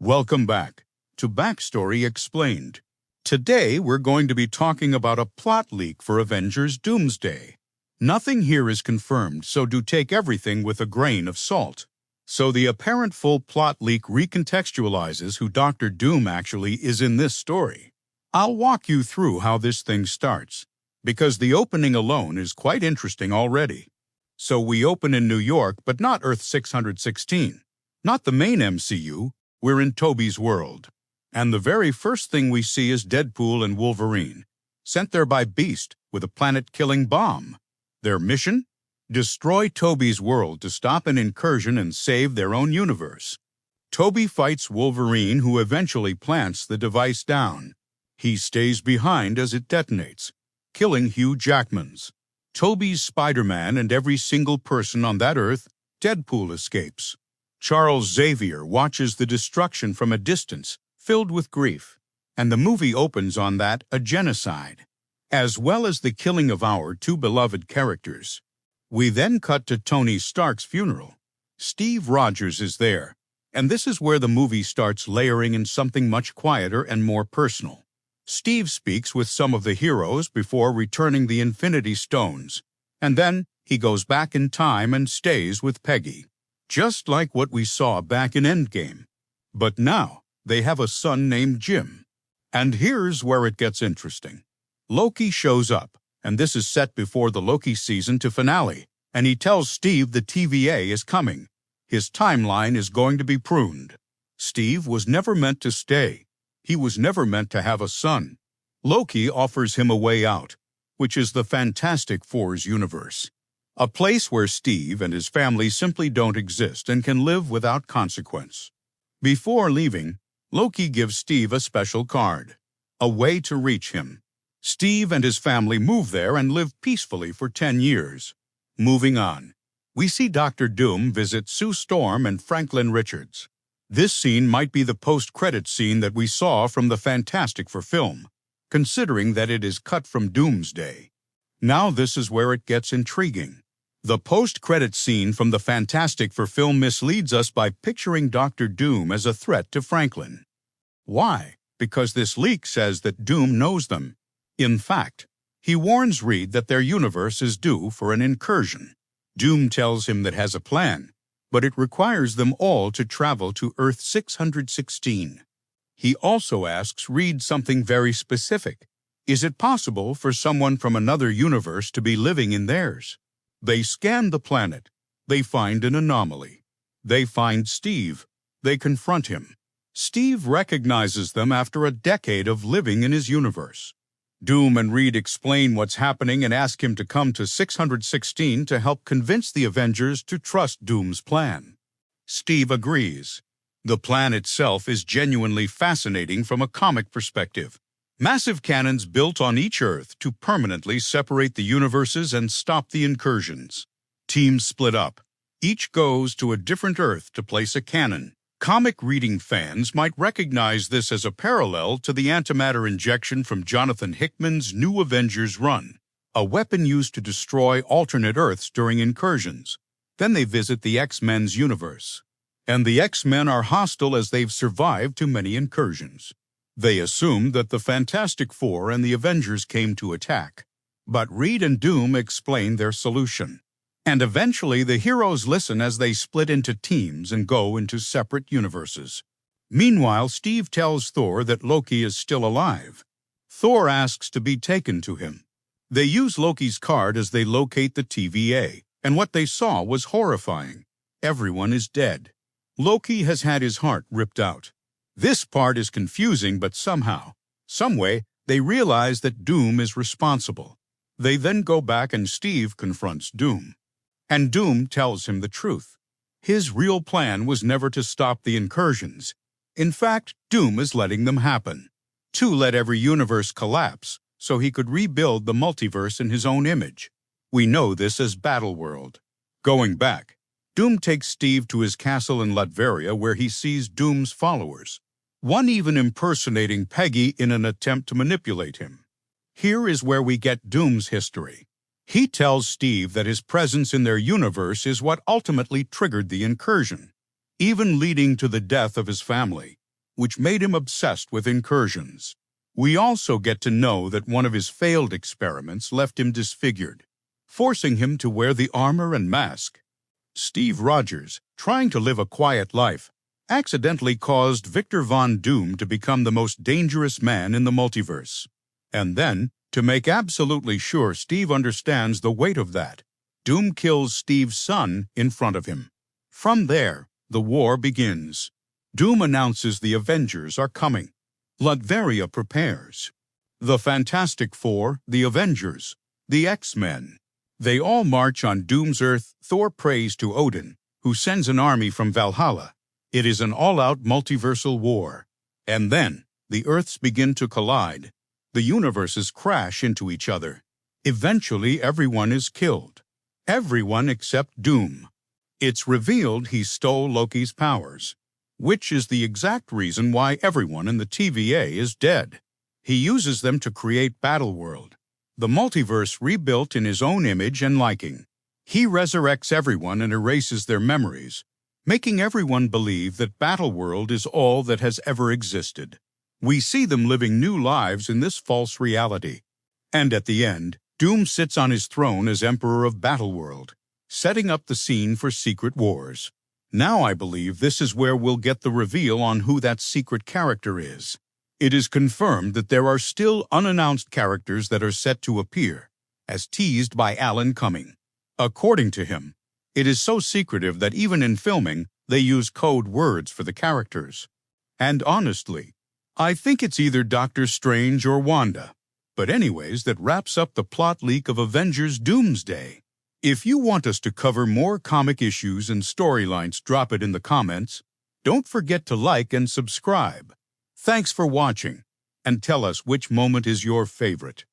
Welcome back to Backstory Explained. Today we're going to be talking about a plot leak for Avengers Doomsday. Nothing here is confirmed, so do take everything with a grain of salt. So the apparent full plot leak recontextualizes who Dr. Doom actually is in this story. I'll walk you through how this thing starts, because the opening alone is quite interesting already. So we open in New York, but not Earth 616. Not the main MCU, we're in Tobey's world. And the very first thing we see is Deadpool and Wolverine, sent there by Beast with a planet-killing bomb. Their mission? Destroy Tobey's world to stop an incursion and save their own universe. Tobey fights Wolverine, who eventually plants the device down. He stays behind as it detonates, killing Hugh Jackman's. Tobey's Spider-Man and every single person on that Earth, Deadpool escapes. Charles Xavier watches the destruction from a distance, filled with grief. And the movie opens on that, a genocide, as well as the killing of our two beloved characters. We then cut to Tony Stark's funeral. Steve Rogers is there, and this is where the movie starts layering in something much quieter and more personal. Steve speaks with some of the heroes before returning the Infinity Stones, and then he goes back in time and stays with Peggy, just like what we saw back in Endgame. But now, they have a son named Jim. And here's where it gets interesting. Loki shows up, and this is set before the Loki season to finale, and he tells Steve the TVA is coming. His timeline is going to be pruned. Steve was never meant to stay. He was never meant to have a son. Loki offers him a way out, which is the Fantastic Four's universe. A place where Steve and his family simply don't exist and can live without consequence. Before leaving, Loki gives Steve a special card, a way to reach him. Steve and his family move there and live peacefully for 10 years. Moving on, we see Dr. Doom visit Sue Storm and Franklin Richards. This scene might be the post-credits scene that we saw from the Fantastic Four film, considering that it is cut from Doomsday. Now this is where it gets intriguing. The post-credits scene from the Fantastic Four film misleads us by picturing Dr. Doom as a threat to Franklin. Why? Because this leak says that Doom knows them. In fact, he warns Reed that their universe is due for an incursion. Doom tells him that has a plan, but it requires them all to travel to Earth 616. He also asks Reed something very specific. Is it possible for someone from another universe to be living in theirs? They scan the planet. They find an anomaly. They find Steve. They confront him. Steve recognizes them after a decade of living in his universe. Doom and Reed explain what's happening and ask him to come to 616 to help convince the Avengers to trust Doom's plan. Steve agrees. The plan itself is genuinely fascinating from a comic perspective. Massive cannons built on each Earth to permanently separate the universes and stop the incursions. Teams split up. Each goes to a different Earth to place a cannon. Comic reading fans might recognize this as a parallel to the antimatter injection from Jonathan Hickman's New Avengers run, a weapon used to destroy alternate Earths during incursions. Then they visit the X-Men's universe. And the X-Men are hostile as they've survived too many incursions. They assume that the Fantastic Four and the Avengers came to attack. But Reed and Doom explain their solution. And eventually the heroes listen as they split into teams and go into separate universes. Meanwhile, Steve tells Thor that Loki is still alive. Thor asks to be taken to him. They use Loki's card as they locate the TVA, and what they saw was horrifying. Everyone is dead. Loki has had his heart ripped out. This part is confusing, but somehow, someway, they realize that Doom is responsible. They then go back and Steve confronts Doom. And Doom tells him the truth. His real plan was never to stop the incursions. In fact, Doom is letting them happen. To let every universe collapse, so he could rebuild the multiverse in his own image. We know this as Battleworld. Going back, Doom takes Steve to his castle in Latveria where he sees Doom's followers, one even impersonating Peggy in an attempt to manipulate him. Here is where we get Doom's history. He tells Steve that his presence in their universe is what ultimately triggered the incursion, even leading to the death of his family. which made him obsessed with incursions. We also get to know that one of his failed experiments left him disfigured, forcing him to wear the armor and mask. Steve Rogers, trying to live a quiet life, accidentally caused Victor Von Doom to become the most dangerous man in the multiverse. And then, to make absolutely sure Steve understands the weight of that, Doom kills Steve's son in front of him. From there, the war begins. Doom announces the Avengers are coming. Latveria prepares. The Fantastic Four, the Avengers, the X-Men. They all march on Doom's Earth. Thor prays to Odin, who sends an army from Valhalla. It is an all-out multiversal war. And then, the Earths begin to collide. The universes crash into each other. Eventually, everyone is killed. Everyone except Doom. It's revealed he stole Loki's powers, which is the exact reason why everyone in the TVA is dead. He uses them to create Battleworld, the multiverse rebuilt in his own image and liking. He resurrects everyone and erases their memories, making everyone believe that Battleworld is all that has ever existed. We see them living new lives in this false reality. And at the end, Doom sits on his throne as Emperor of Battleworld, setting up the scene for Secret Wars. Now I believe this is where we'll get the reveal on who that secret character is. It is confirmed that there are still unannounced characters that are set to appear, as teased by Alan Cumming. According to him, it is so secretive that even in filming, they use code words for the characters. And honestly, I think it's either Doctor Strange or Wanda. But anyways, that wraps up the plot leak of Avengers Doomsday. If you want us to cover more comic issues and storylines, drop it in the comments. Don't forget to like and subscribe. Thanks for watching, and tell us which moment is your favorite.